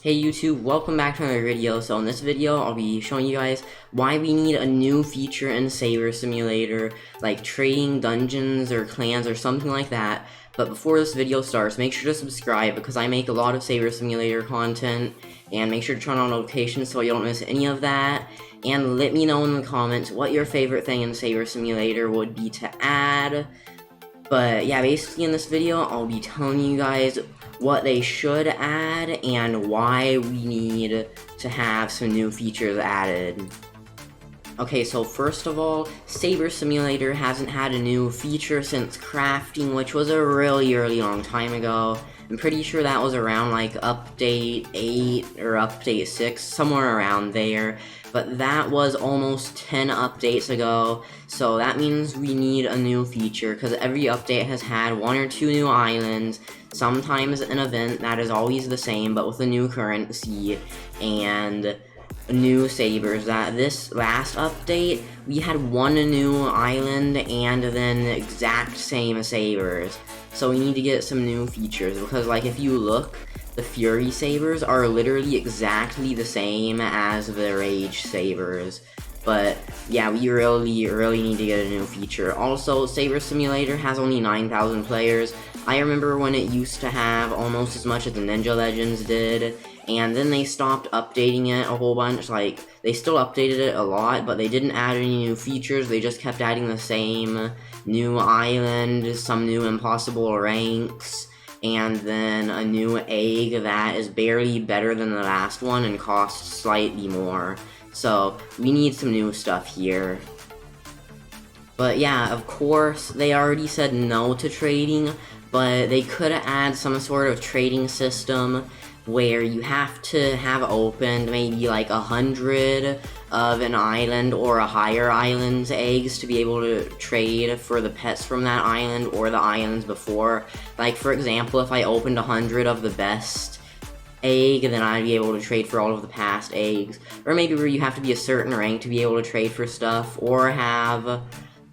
Hey YouTube, welcome back to another video. So in this video, I'll be showing you guys why we need a new feature in Saber Simulator, like trading dungeons or clans or something like that. But before this video starts, make sure to subscribe because I make a lot of Saber Simulator content, and make sure to turn on notifications so you don't miss any of that. And let me know in the comments what your favorite thing in Saber Simulator would be to add. But yeah, basically in this video, I'll be telling you guys what they should add and why we need to have some new features added. Okay, so first of all, Saber Simulator hasn't had a new feature since crafting, which was a really long time ago. I'm pretty sure that was around like update 8 or update 6, somewhere around there. But that was almost 10 updates ago, so that means we need a new feature, because every update has had 1 or 2 new islands, sometimes an event that is always the same, but with a new currency, and new sabers. That this last update, we had 1 new island, and then the exact same sabers. So we need to get some new features, because like if you look, the Fury Sabers are literally exactly the same as the Rage Sabers. But yeah, we really need to get a new feature. Also, Saber Simulator has only 9,000 players. I remember when it used to have almost as much as the Ninja Legends did, and then they stopped updating it a whole bunch. Like, they still updated it a lot, but they didn't add any new features. They just kept adding the same new island, some new impossible ranks, and then a new egg that is barely better than the last one and costs slightly more. So we need some new stuff here. But yeah, of course, they already said no to trading, but they could add some sort of trading system where you have to have opened maybe like 100 of an island or a higher island's eggs to be able to trade for the pets from that island or the islands before. Like, for example, if I opened 100 of the best egg, then I'd be able to trade for all of the past eggs. Or maybe where you have to be a certain rank to be able to trade for stuff, or have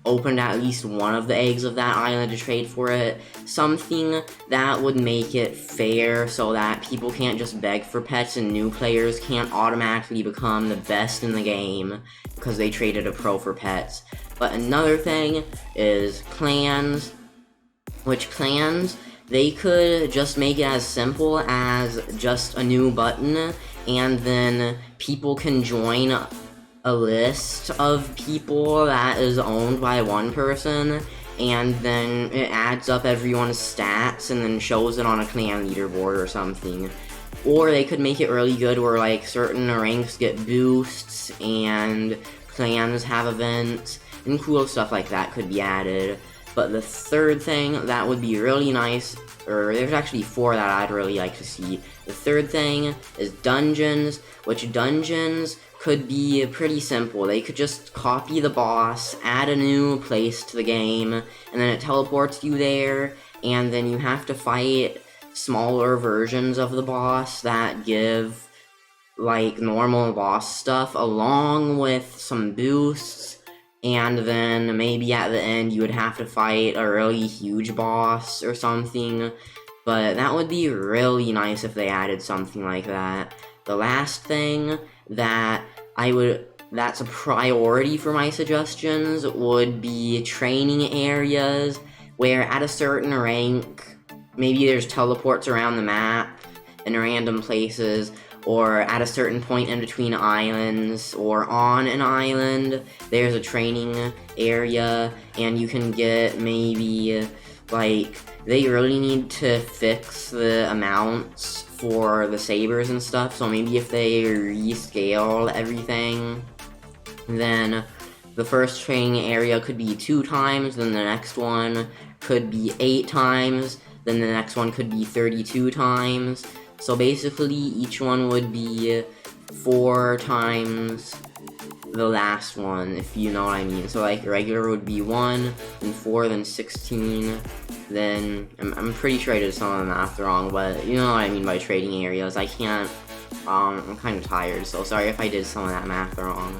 opened at least 1 of the eggs of that island to trade for it. Something that would make it fair so that people can't just beg for pets and new players can't automatically become the best in the game because they traded a pro for pets. But another thing is clans, which clans, they could just make it as simple as just a new button, and then people can join a list of people that is owned by one person, and then it adds up everyone's stats and then shows it on a clan leaderboard or something. Or they could make it really good where like certain ranks get boosts and clans have events, and cool stuff like that could be added. But the third thing that would be really nice, or there's actually 4 that I'd really like to see. The third thing is dungeons, which dungeons could be pretty simple. They could just copy the boss, add a new place to the game, and then it teleports you there, and then you have to fight smaller versions of the boss that give like normal boss stuff along with some boosts, and then maybe at the end you would have to fight a really huge boss or something. But that would be really nice if they added something like that. The last thing that that's a priority for my suggestions would be training areas where at a certain rank, maybe there's teleports around the map in random places, or at a certain point in between islands, or on an island, there's a training area, and you can get maybe, like, they really need to fix the amounts for the sabers and stuff, so maybe if they rescale everything, then the first training area could be 2 times, then the next one could be 8 times, then the next one could be 32 times. So basically, each one would be 4 times the last one, if you know what I mean. So like regular would be 1, then 4, then 16, then I'm pretty sure I did some of the math wrong, but you know what I mean by trading areas. I can't, I'm kind of tired, so sorry if I did some of that math wrong.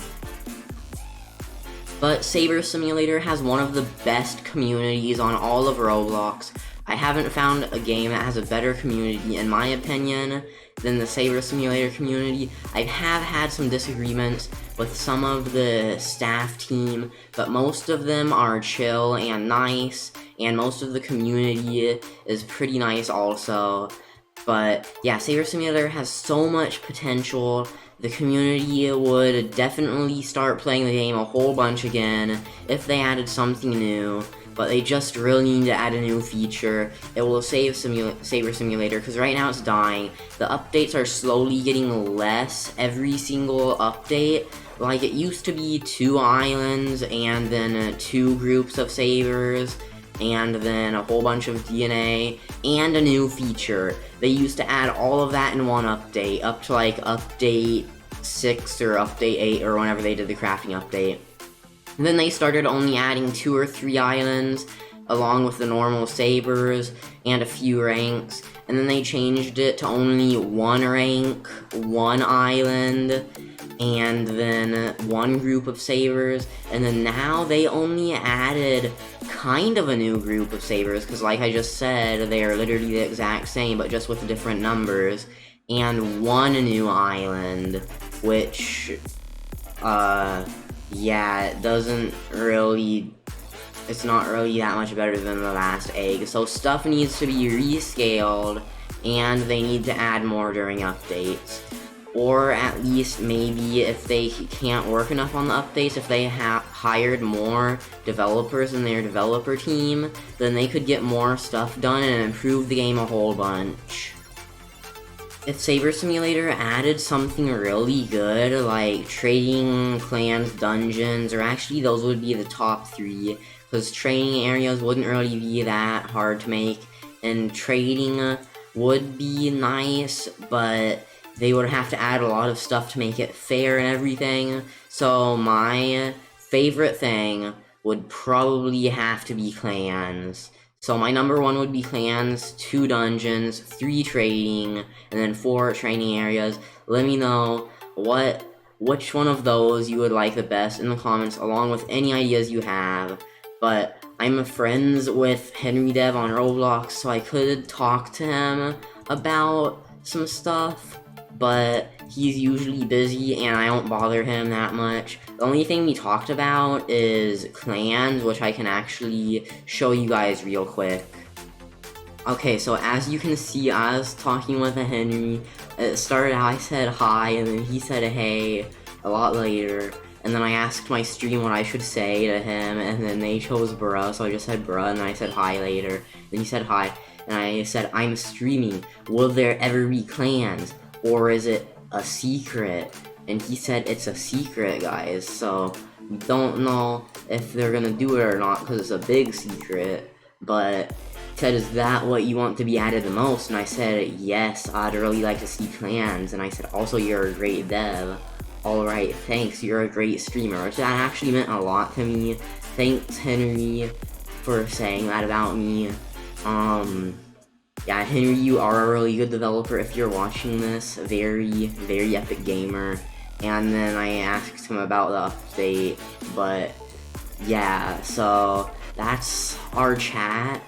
but Saber Simulator has one of the best communities on all of Roblox. I haven't found a game that has a better community, in my opinion, than the Saber Simulator community. I have had some disagreements with some of the staff team, but most of them are chill and nice, and most of the community is pretty nice also. But yeah, Saber Simulator has so much potential. The community would definitely start playing the game a whole bunch again if they added something new, but they just really need to add a new feature. It will save Saber Simulator, because right now it's dying. The updates are slowly getting less every single update. Like, it used to be 2 islands, and then 2 groups of sabers, and then a whole bunch of DNA, and a new feature. They used to add all of that in one update, up to like update 6 or update 8, or whenever they did the crafting update. And then they started only adding 2 or 3 islands, along with the normal sabers, and a few ranks. And then they changed it to only 1 rank, 1 island, and then 1 group of sabers. And then now they only added kind of a new group of sabers, because like I just said, they are literally the exact same, but just with different numbers. And 1 new island, which, yeah, it's not really that much better than the last egg. So stuff needs to be rescaled, and they need to add more during updates. Or at least maybe if they can't work enough on the updates, if they have hired more developers in their developer team, then they could get more stuff done and improve the game a whole bunch. If Saber Simulator added something really good, like trading, clans, dungeons, or actually those would be the top 3, because training areas wouldn't really be that hard to make, and trading would be nice, but they would have to add a lot of stuff to make it fair and everything. So my favorite thing would probably have to be clans. So my number 1 would be clans, 2 dungeons, 3 trading, and then 4 training areas. Let me know which one of those you would like the best in the comments, along with any ideas you have. But I'm friends with Henry Dev on Roblox, so I could talk to him about some stuff, but he's usually busy and I don't bother him that much. The only thing we talked about is clans, which I can actually show you guys real quick. Okay, so as you can see, I was talking with Henry. It started out, I said hi, and then he said hey a lot later. And then I asked my stream what I should say to him, and then they chose bruh, so I just said bruh, and then I said hi later. Then he said hi, and I said, I'm streaming. Will there ever be clans? Or is it a secret? And he said it's a secret, guys, so we don't know if they're gonna do it or not, because it's a big secret. But he said, is that what you want to be added the most? And I said, yes, I'd really like to see clans. And I said, also, you're a great dev. Alright, thanks, you're a great streamer, which that actually meant a lot to me. Thanks, Henry, for saying that about me. Yeah, Henry, you are a really good developer if you're watching this. Very, very epic gamer. And then I asked him about the update, but yeah, so that's our chat,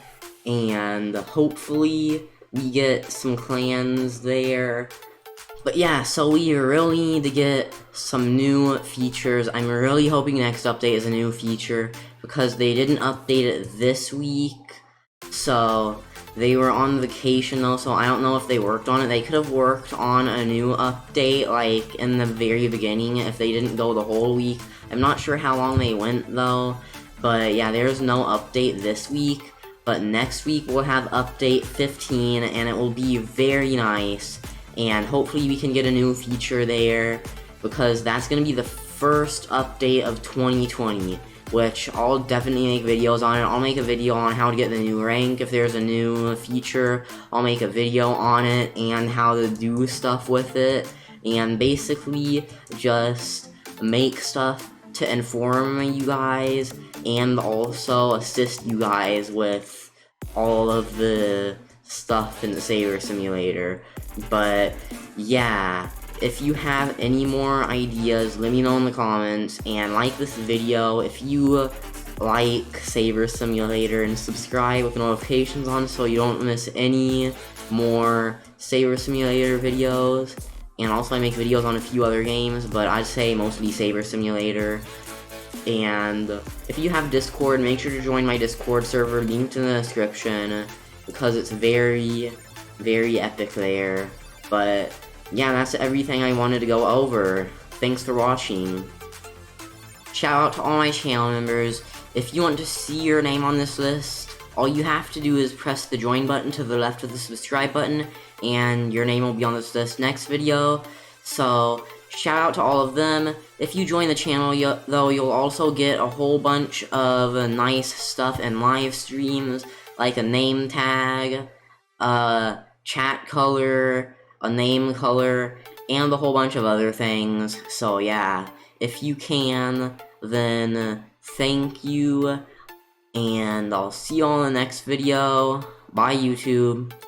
and hopefully we get some clans there. But yeah, so we really need to get some new features. I'm really hoping next update is a new feature, because they didn't update it this week, so they were on vacation though, so I don't know if they worked on it. They could have worked on a new update, like, in the very beginning, if they didn't go the whole week. I'm not sure how long they went though, but yeah, there's no update this week. But next week we'll have update 15, and it will be very nice. And hopefully we can get a new feature there, because that's going to be the first update of 2020, which I'll definitely make videos on it. I'll make a video on how to get the new rank if there's a new feature. I'll make a video on it and how to do stuff with it, and basically just make stuff to inform you guys and also assist you guys with all of the stuff in the Saber Simulator. But yeah, if you have any more ideas, let me know in the comments, and like this video if you like Saber Simulator, and subscribe with notifications on so you don't miss any more Saber Simulator videos. And also I make videos on a few other games, but I'd say mostly Saber Simulator. And if you have Discord, make sure to join my Discord server, linked in the description, because it's very, very epic there. But yeah, that's everything I wanted to go over. Thanks for watching. Shout out to all my channel members. If you want to see your name on this list, all you have to do is press the join button to the left of the subscribe button, and your name will be on this list next video. So shout out to all of them. If you join the channel, though, you'll also get a whole bunch of nice stuff and live streams, like a name tag, a chat color, a name color, and a whole bunch of other things. So yeah, if you can, then thank you, and I'll see you all in the next video. Bye, YouTube.